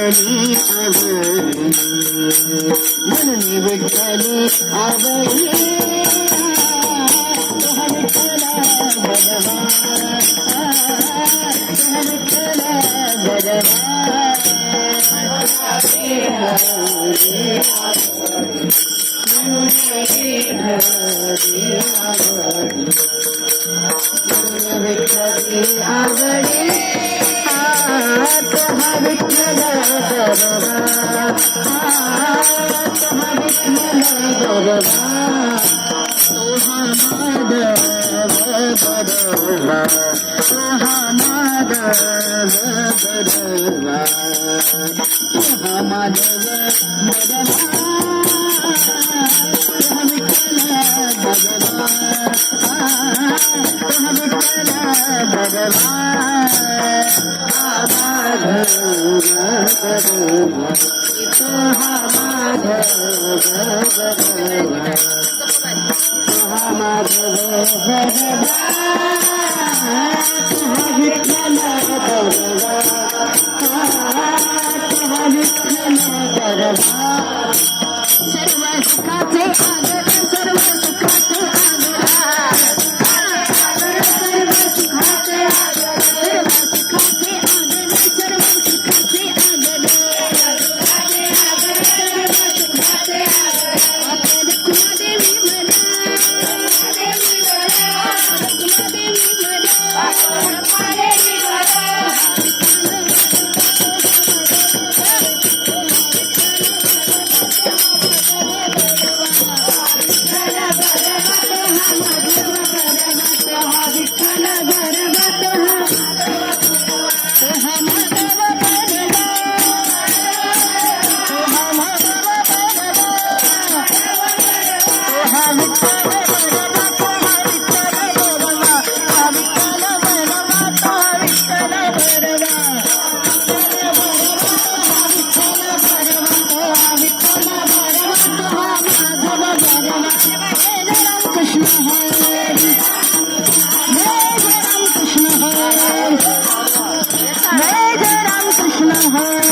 विठ्ठली आवडली म्हणून विठ्ठली आवडली विठ्ठला भगवा विठ्ठला विठ्ठली आवडे तोहा विठ्ठल बरवा तोहा विठ्ठल बरवा तोहा माधव बरवा तोहा माधव बरवा तोहा माधव बरवा तोहा विठ्ठल बरवा तोहा विठ्ठल बरवा माधव बरवा तोहा माधव बरवा तोहा माधव बरवा तोहा विठ्ठल बरवा तोहा विठ्ठल बरवा सर्व सुखाचे आगर सर्व सुखाचे आगर सर्व सुखाचे आगर सर्व सुखाचे आगर सर्व सुखाचे आगर कुलदेवी म्हणा कुलदेवी Hare